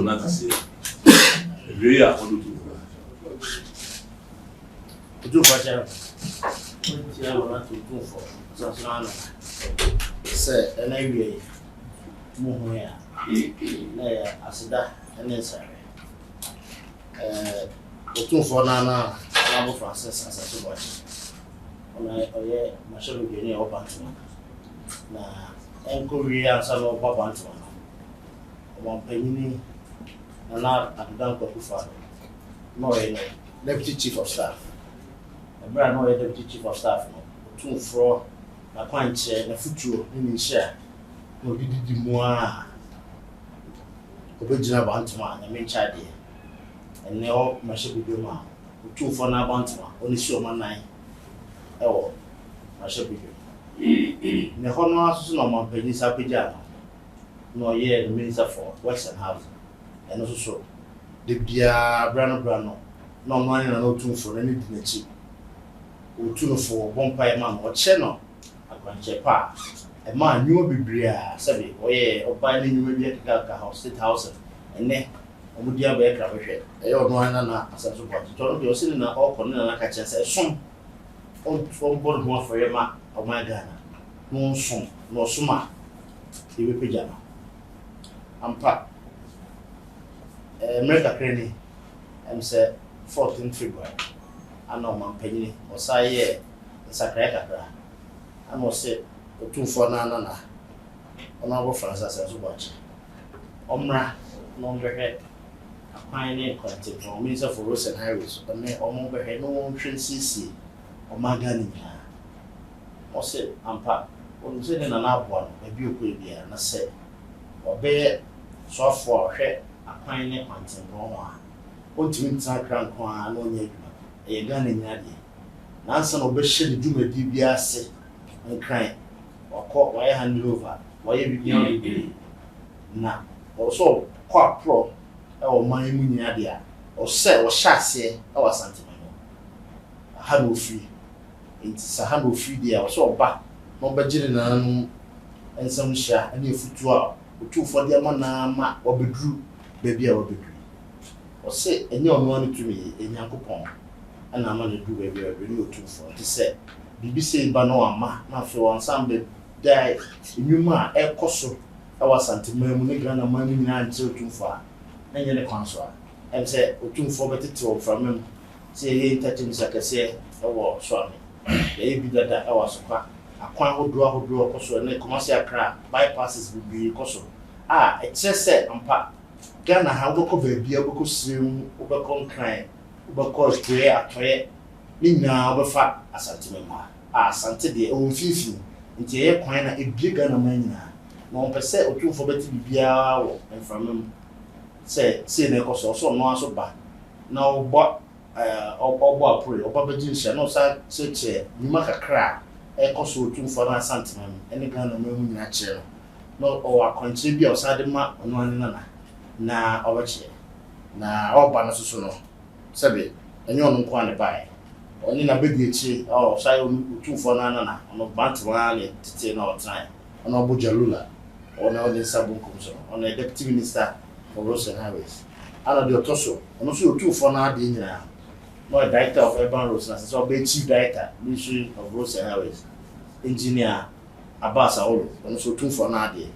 not to say. We are going to do. Say, and I will move here. Asida, and then sorry. Otumfuo Nana, Labo Francis, as I watch. Yeah, my show will be near Opemsuo. Now, Enkoria, some of Opemsuo. One penny, and not at the dump of father. No, deputy chief of staff. A brand new deputy chief of staff. Otumfuo, my point chair, the future in share. No, did the moi. Original Bantama, the main child. And now, my ship will be ma. Otumfuo na Bantama, only show my nine. Oh, my ship will be. The honor is no more penny sapijano. No, yeah, the minister for Western Housing. And also so. The dear Brano, no money and Otumfuo anything cheap. Otumfuo, one pie man, or channel. A grand chepa. A man, you will be bria, savvy, or yeah, or buying you will be at the house, state house, and then. Omudia be kra hwehwe e yo no ana na asaso bot to no sini na okọ na ka chense som on board ho afere ma o ma Ghana no som no soma e we pejana ampa America kreni am say 14 February ana o man panyini o saye sakra kakra ana o se Otumfuo na ana na ona go France asaso bot omra no ngehwe Pioneer Contractors, Minister for Roads and Highways, but me almost had no train CC or Magani. Or said, Ampa, when you said in an up one, a view could be an asset or bear software head a pioneer Contractors. What to mean, Sakran Kwan, no need a gun in Yadi. Nansen or Bishop do a DBS and crying or caught why hand over, why you be only now. Also, quite pro. Or my munia or say or chasse our sentiment. A handle free. It's a handle free dear or so back. No budget and some share and your foot or two for the man or be drew, baby or be or say and your money to me in Yankopon. And I'm going to do baby or renew two for to say. BBC Banoa, not for one some die in you ma air cosso. Our sentiment, Munigana, my munia until too far. And you're the consul. And say, Otumfuo better to from him. Say, he touching Sakase, a war, swami. They be that I was a quan who draw coso and then commercial crap bypasses will be coso. Ah, it just said, Ampa Ghana, how local baby, a book soon, overcome crime, overcause gray at toy. Nina over fat as Santimema. Ah, Santa de own fifi. Into a quine a big gun of mania. No per se, Otumfuo better be and from him. Say the cost also no so bad. Now, but or pray or Babajin no such a Nimaka crack, a cost Otumfuo na sentiment, any kind of moon natural. No, or contribute outside the map on one another. Na overchair. Na all banasono. Sabi, and you're not quite by. Only in a big chi or side Otumfuo na nana, on a bantuan to take our time. On a bujalula, or now the Sabunkumso, on a deputy minister. For Roads and Highways. And the Otoso, and also Otumfuo na dinner. No director of urban roads, and so be chief director, Ministry of Roads and Highways, engineer Abbas Aolo, and also Otumfuo na de.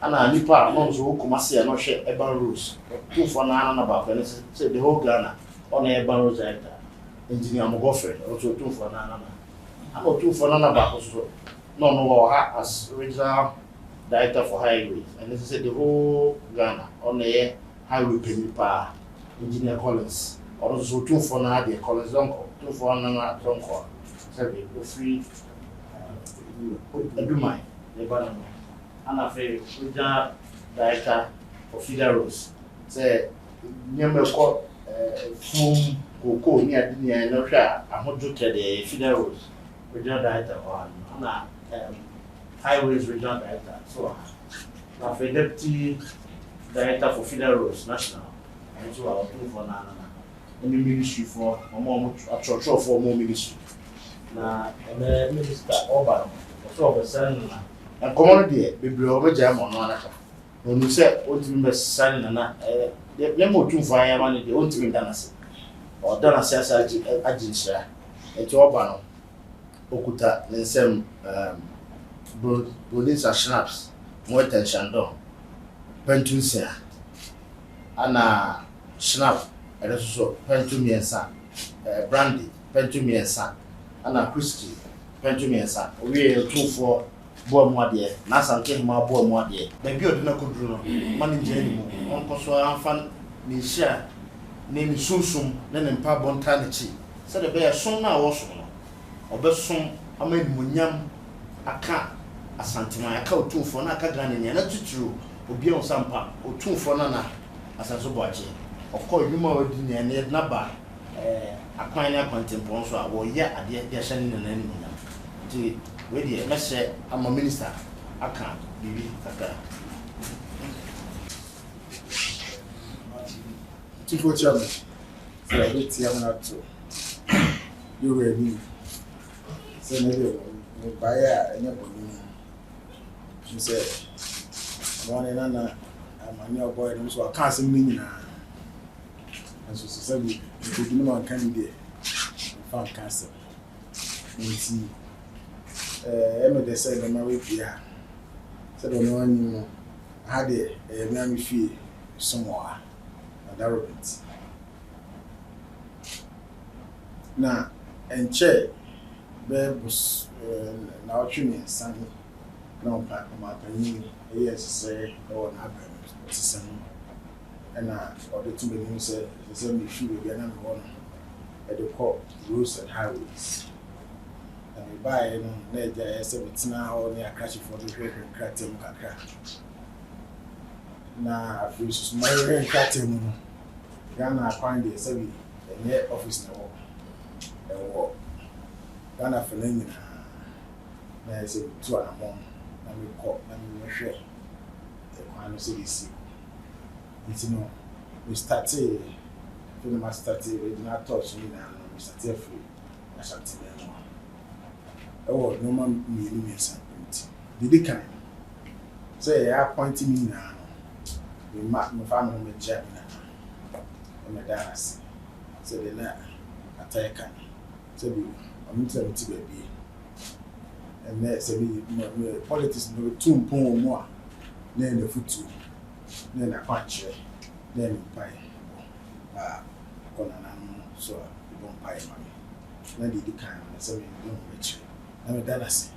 And a nipa months who come see and not share urban roads. Otumfuo na about and said the whole Ghana on the urban roads director, engineer Mogofre, also Otumfuo na. And Otumfuo na about also no as regional director for highways, and this is the whole Ghana on the highway Penipa, engineer Collins, or also Otumfuo na the Collins Donko, Otumfuo na Donko, sorry, free Edumai, the Banano, and a regional director for feeder roads. Say, near called Fum Coco near Dinia, no share, I want to tell the feeder roads, regional director on highways regional director. So Now, for Deputy Director for Federal Roads National, and to our Otumfuo na any ministry for more for more ministry. Now, Minister Oba, so Obasan, and community, Bibi over Jam on one. When you say ultimate son and the more two fire money, the ultimate dance or done as agency, and to Oba Okuta, the same police are snaps, more attention done. Pentunsia, and snap, and also Pentumiensa, brandy, Pentumiensa, and a whiskey, Pentumiensa. We are 2 for boy more dear, Nasa came my boy more dear. The good no good room, money jenny, Uncle Swan fan, Nisha, name Susum, then in Pabon Tanichi. Said the bear soon now also, or best soon, I made Munyam, a car, a santima, a cow 2 for Nakagani, and a true. Obi on sampa Otumfuo na asanso boache of course you more di na ne naba akwan ya contemporary so a wo ye ade de hye ne na ni na ti we de me hye ama minister aka bibi kaka Tifo chairman so I bet you am to you ready so na dey no buy anya bonu you say one another, I'm a boy, and so I can't see me now. And so, said we do not candidate found cancer. You see, Emma said, I'm away here. Said, no one had a Miami fee somewhere, and that repent. Now, and chair, there was now tuning Sunday. No, my opinion. Yes, say, oh, happen. And or the 2 million said, the same issue will be another one at the court, roads and highways. And we buy, you know, there is a now only a crash for the great and crack him. Now, if you smile and crack him, Ghana find the 7 and yet office no war. Ghana feeling there's a 2 and 1. And we call and we share the Kwano CDC. It's no, we started, we did not touch me now, we started free. I shall tell them. Oh, no man, me, something. Did they come? Say, they are pointing me now. We mark my family with Jack now. And my dance. So they not attack. So I'm telling you, baby. And that's a politics no 2 pound more than the foot, then a punch, then pie. So you don't pay money. Now the kind of say you don't rich. I'm a dance.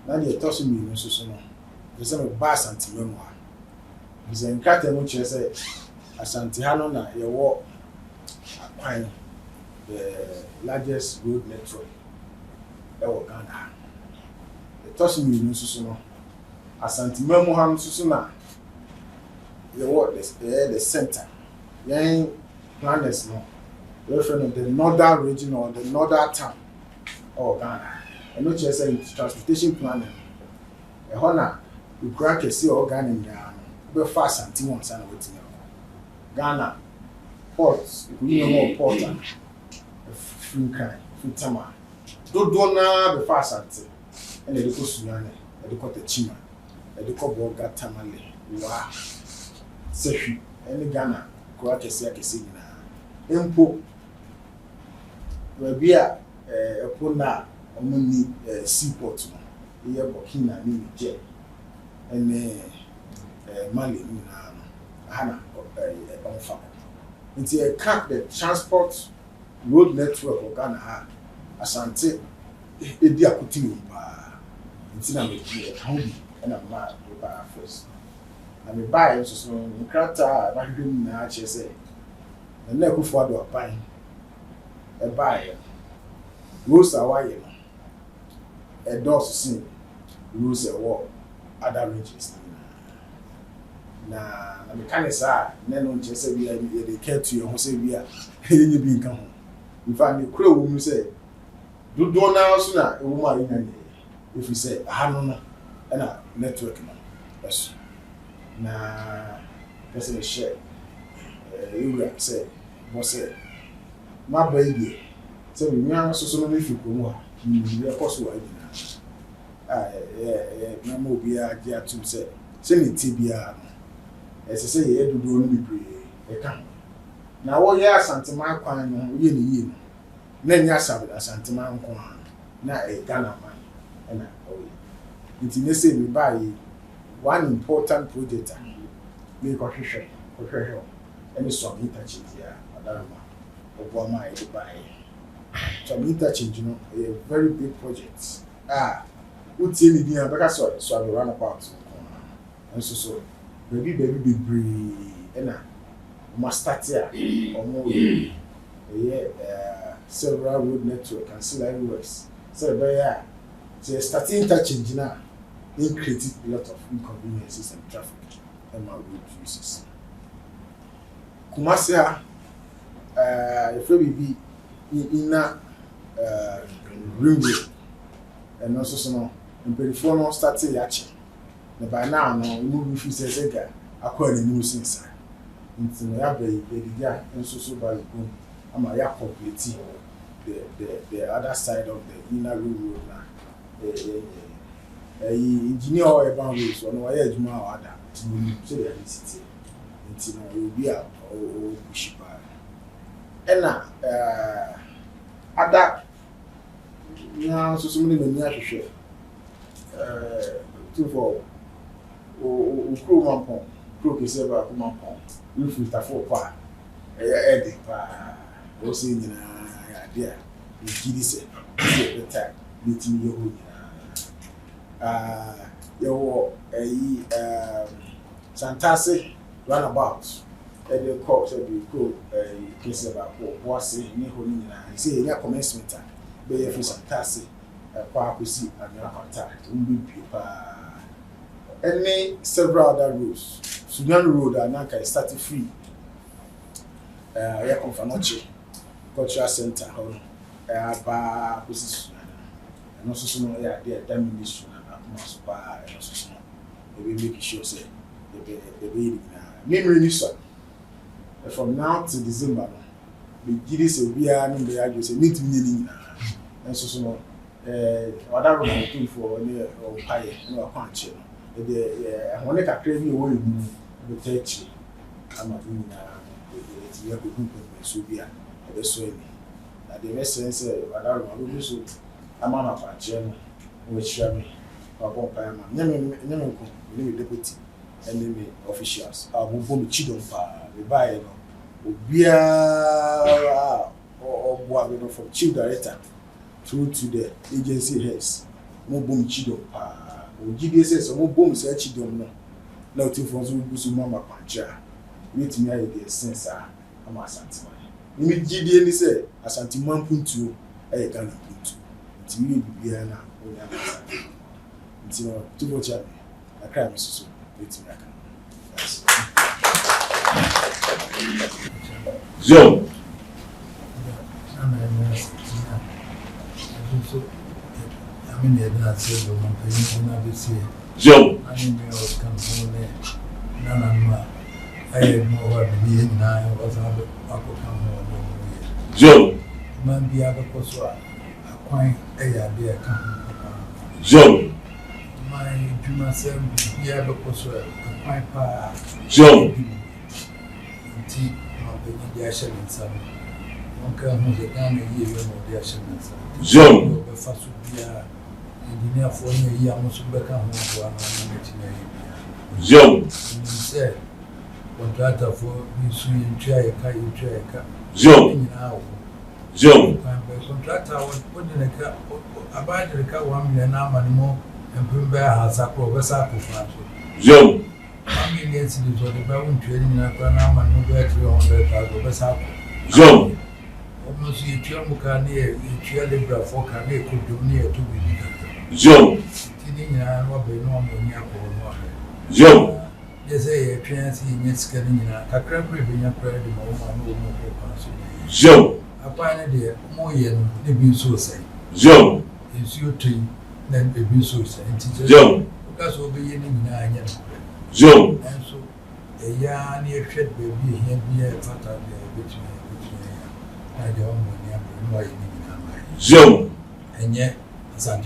Now you're tossing me, no so no. There's some bass anti memoir. There's an encounter which you say, Asantehano na your walk a pine, the largest road network. Ghana. The touching me, no, Asante Memoham Susuna. The what the center. Young planners, no. We're from the northern region or the northern town of Ghana. And not just saying transportation planning. A honor, you crack a sea or Ghana in Ghana. We're fast and Timon San with Ghana. Ports, you know more important. Free kind, free tama. Do na be fast and the Kosunane, the Kotachima, the Kobo Gatamale, Wa Sefi, and Ghana, Koakesia Kesina. Empo Rabia Pona Omuni seaport, here Burkina, Niger, and Mali, Hana, Onfa. It's a cut the transport road network of Ghana. Asante edi akutimi pa ntina me die hobby na ma ba first na me buy so nkrata na hwem na ache say na akufo ado apan e buy rules awaye no e do so sin rules e wo other regions na me kan say na no nche say bi e dey care to your say bi a enye bi nka ho in fact me kura wo mu say do now so na e wo ma ina if we say hanu na na network na Yes. Na person share you say boss my baby so we are so no fit ko we are possible na mo bi a dia tum say ni tibia no say ye dodo no bebre e kan na wo ye asantema kwan no ye ni ye no na nya asantema nko na e Ghana man na o nti ne say me buy one important project me ko hwehwe any some interchange here adarama obo ma e buy some interchange no a very big project utie ni dia beka so run about and so baby bebree na ma start here omo several road network and ancillary works so they starting interchange now they created a lot of inconveniences and traffic and road uses. Kumasi if we be in ring road and also some before no started action. By now no we feel say ga akwa na new since nti no ya be ya nso so ba go ama ya complete the other side of the inner road na engineer or about road so no ya ejuma o ada so ya city nti no we be a o push pa ena ada na so many na ni ahwehwe Otumfuo o mampon pro que se ba mampon you filter for pa e pa o se nyina ya dia e gidi se better meeting you ho nyina yo Santase runabout e dey call say be go que se ba ko se ni ho nyina se nya commencement be ye fi Santase kwa akosi anwa contact umbi pa any several other roads Sudan road anaka started free ya Konfanoche cultural center ho ba akosi Sudan and also so no ya there ministry na akoma pa and also so we make sure say the be memory ni so from now to December we give this obia no be ajo say need me ni and so no other road Otumfuo ni o paye no akwanche no the one kakra bi wo yu be techi ama nyina e ya ko kumpe so bia e be so ni na the essence other road so ama na akwanche no wo hia me ba bon paye ma nyame ko ni deputy and the officials bo mi chidon pa we buy no obia or boa from chief director through to the agency heads mo bom chido pa o GDS so mo bom se chido no na Otumfuo so busu mama pancha wait me aye the sense am asantima mi GDS ni say asantima puntu aye Ghana puntu nti mi bibia na o nya asantima nti no tubo cha na kra mi so wait me aka Zo so I mean the say the man na be say Joe I mean me was come home na ma I know what be na was have come home Joe man bi abeko so akwan ya be ka Joe my dwuma sem bi abeko so akwan pa Joe nti ma be ni dia hye nsa onka hu ze Ghana yi no dia hye nsa Joe be faso bia engineer for ni yi amoso be ka ho bo ana na metina yi Joe say contractor for we su ntwa ye ka Joe ni na wo Joe contractor what the ka about the ka 1 million na manimo empembe ha sakro be sa ko fa Joe 1 million cedis so the ba ntwa ni na kwa na manimo be 300,000 be sa ko Joe Opemsuo yetwa muka na yetwa libra for ka na ekodum na yeto bibi ka Joe tini nyina no be no amonya ko no ha Joe yes ye twa si nyesika ni nyina kakra bre be nya pra de mo ma no mo ko pa so Joe apa na de mo ye no ne bi so sai Joe ensuo tui na e bi so sai nti Joe Because we'll be in nine. Joe. And so a yarn near shed will be here, be a fatal between I don't know. Joe. And yet, as I'm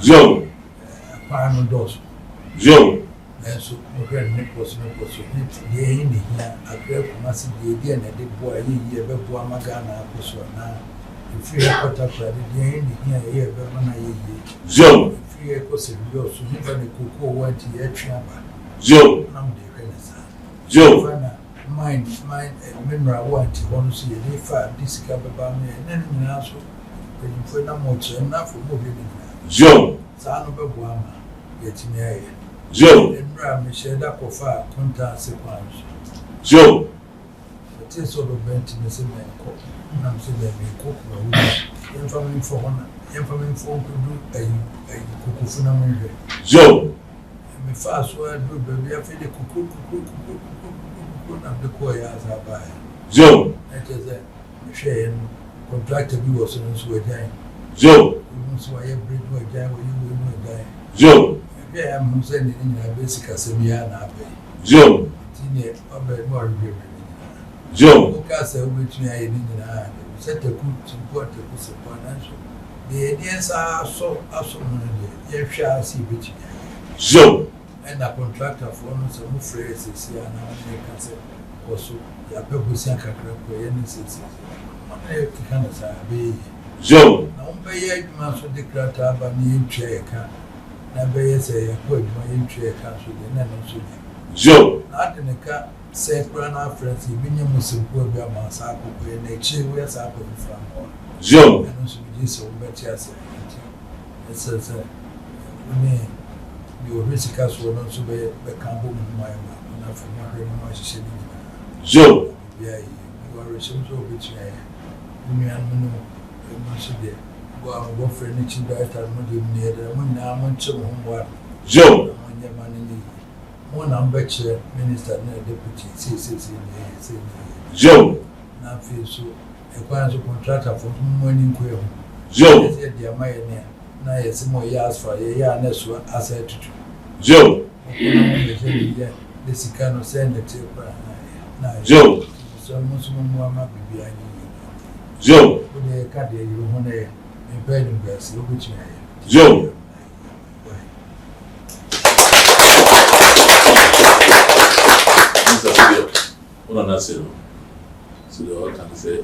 Joe. Parno dos. Joe. And so, Nick was no possible. Yea, in here, a great massive idea and a big boy, ye ever Magana, Puswana. If you have got up at the end, here, Bermana, Joe. if you have got a so never the cocoa went to your chamber. Joe. Now the Renaissance. Joe. Mind, memory, want to want to see a day 5 discover by me, and then also, when you put no more enough for moving. Joe. Son of a woman, get me. Joe. And Ram, Michelle Dacofa, Contractors. Joe. But it's sort of bent in the same cook. I'm saying that we cook my information for one, information for a cuckoo. Joe. Me fast word, baby, I feel the cuckoo, and the boy as I buy. Joe. That is a share contractor be was on his way down. Joe. You must why every way down where you will die. Joe. Yeah, I'm sending in a basic assembly and I pay. Joe. Tinny, a bit more review. Joe. Because I which me I didn't have set a good support to put upon answer. The ideas are so awesome. You shall see which. Joe. And a contractor for us a phrases here and I can say also the Opemsuo Kakra be Joe. now pay a master declare to have a new chair can never say a quid my entry council and then also Joe. not in a car say Grana friends, Binium Muslim Pobia Massacre and a chair where's up from Joe. and also this or better as it says your risk as well also be a cambo in my mouth from my shilling. Joe. Yeah, you are responsible which I am. Go for any chin diet and not near the one now, one chum one. Joe. One ambassador, minister, no deputy, Joe. now feel so. A quasi contractor for morning quail. Joe. Dear Mayor, now it's more years for a year next one as I to Joe. this kind of send it to Joe. so much more behind you. Joe. When they cut the you want a bed in best, which Joe. Mr. Studio, what an answer. So the whole time say.